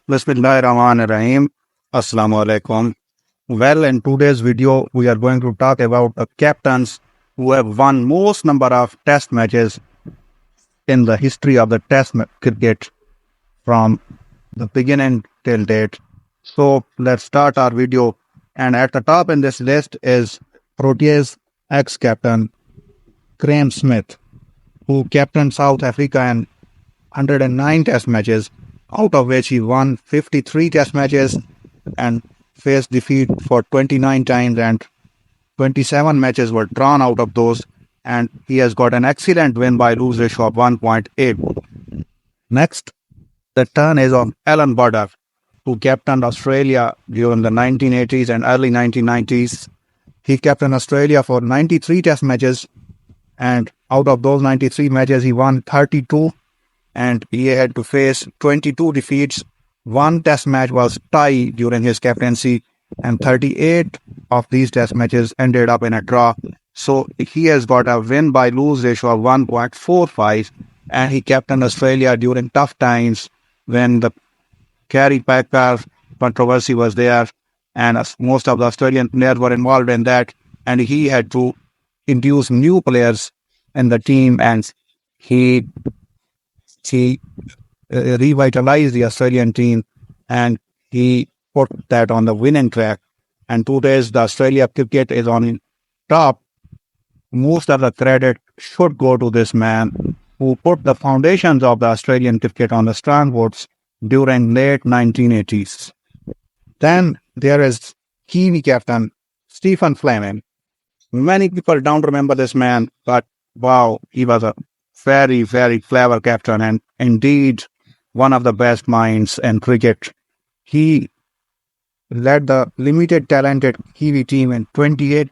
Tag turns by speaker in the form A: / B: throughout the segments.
A: Bismillahirrahmanirrahim. Assalamu alaikum. Well, in today's video, we are going to talk about the captains who have won most number of test matches in the history of the cricket from the beginning till date. So let's start our video. And at the top in this list is Proteas ex-captain Graham Smith, who captained South Africa in 109 test matches, out of which he won 53 test matches and faced defeat for 29 times, and 27 matches were drawn out of those, and he has got an excellent win by lose ratio of 1.8. Next, the turn is on Alan Border, who captained Australia during the 1980s and early 1990s. He captained Australia for 93 test matches, and out of those 93 matches, he won 32, and he had to face 22 defeats. One test match was tie during his captaincy, and 38 of these test matches ended up in a draw. So he has got a win by lose ratio of 1.45, and he captained Australia during tough times when the Kerry Packer controversy was there, and most of the Australian players were involved in that, and he had to induce new players in the team, and he revitalized the Australian team, and he put that on the winning track. And today, the Australia cricket is on top. Most of the credit should go to this man who put the foundations of the Australian cricket on the strong foots during late 1980s. Then there is Kiwi captain Stephen Fleming. Many people don't remember this man, but wow, he was a very, very clever captain and indeed one of the best minds in cricket. He led the limited talented Kiwi team in 80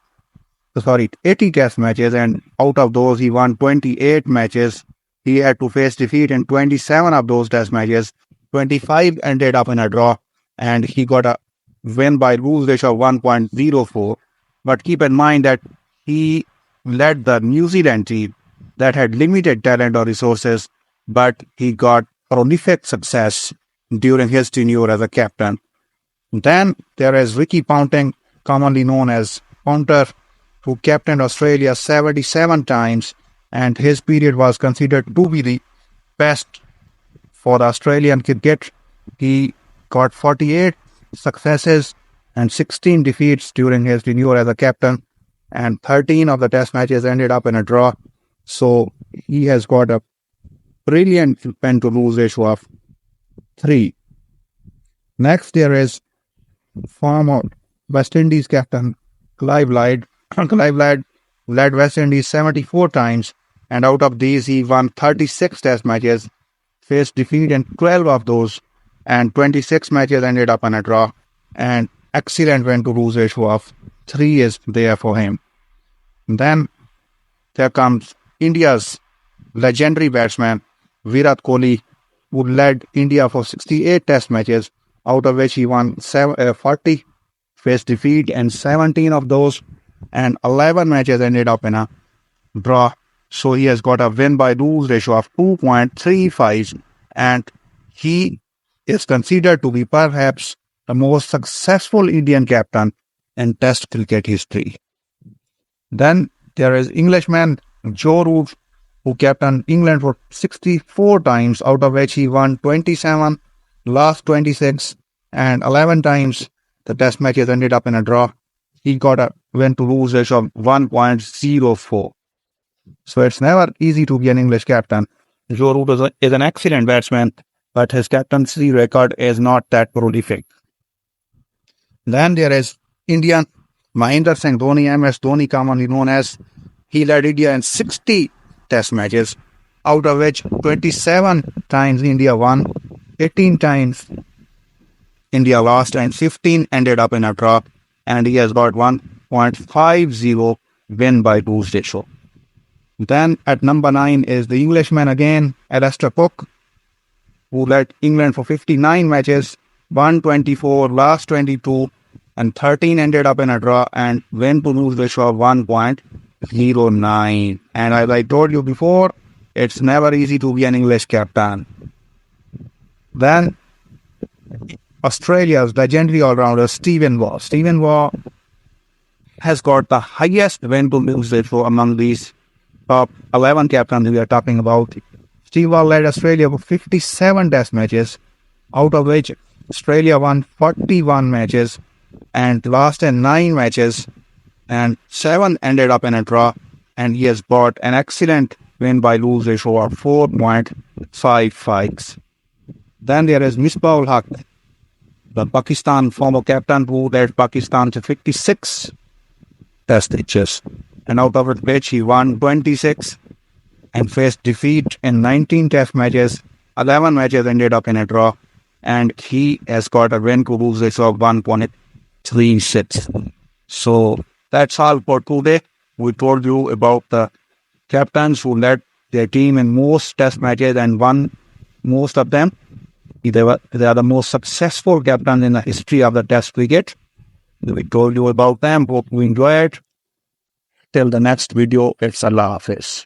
A: test matches, and out of those he won 28 matches. He had to face defeat in 27 of those test matches. 25 ended up in a draw, and he got a win by lose ratio of 1.04. But keep in mind that he led the New Zealand team that had limited talent or resources, but he got prolific success during his tenure as a captain. Then there is Ricky Ponting, commonly known as Ponter, who captained Australia 77 times, and his period was considered to be the best for the Australian cricket. He got 48 successes and 16 defeats during his tenure as a captain, and 13 of the test matches ended up in a draw. So he has got a brilliant win to lose ratio of 3. Next, there is former West Indies captain Clive Lyde. Clive Lyde led West Indies 74 times, and out of these he won 36 test matches, faced defeat in 12 of those, and 26 matches ended up in a draw, and excellent win to lose ratio of 3 is there for him. Then there comes India's legendary batsman Virat Kohli, who led India for 68 test matches, out of which he won 40, faced defeat in 17 of those, and 11 matches ended up in a draw. So he has got a win by lose ratio of 2.35, and he is considered to be perhaps the most successful Indian captain in Test cricket history. Then there is Englishman Joe Root, who captained England for 64 times, out of which he won 27, lost 26, and 11 times the test matches ended up in a draw. He got a win to lose ratio of 1.04. So it's never easy to be an English captain. Joe Root is an excellent batsman, but his captaincy record is not that prolific. Then there is Indian Mahendra Singh Dhoni, MS Dhoni, commonly known as. He led India in 60 test matches, out of which 27 times India won, 18 times India lost, and 15 ended up in a draw, and he has got 1.50 win by lose ratio. Then at number 9 is the Englishman again, Alastair Cook, who led England for 59 matches, won 24, lost 22, and 13 ended up in a draw, and win to lose ratio of 1.09. And as I told you before, it's never easy to be an English captain. Then Australia's legendary all-rounder Stephen Waugh. Stephen Waugh has got the highest win-to-lose ratio among these top 11 captains we are talking about. Steve Waugh led Australia for 57 test matches, out of which Australia won 41 matches and lost in 9 matches, and 7 ended up in a draw, and he has got an excellent win-by-lose ratio of 4.55. Then there is Misbah-ul Haq, the Pakistan former captain who led Pakistan to 56 test matches, and out of which he won 26 and faced defeat in 19 test matches. 11 matches ended up in a draw, and he has got a win-to-lose ratio of 1.36. So that's all for today. We told you about the captains who led their team in most test matches and won most of them. They are the most successful captains in the history of the test cricket. We told you about them. Hope you enjoyed. Till the next video, it's Allah Hafiz.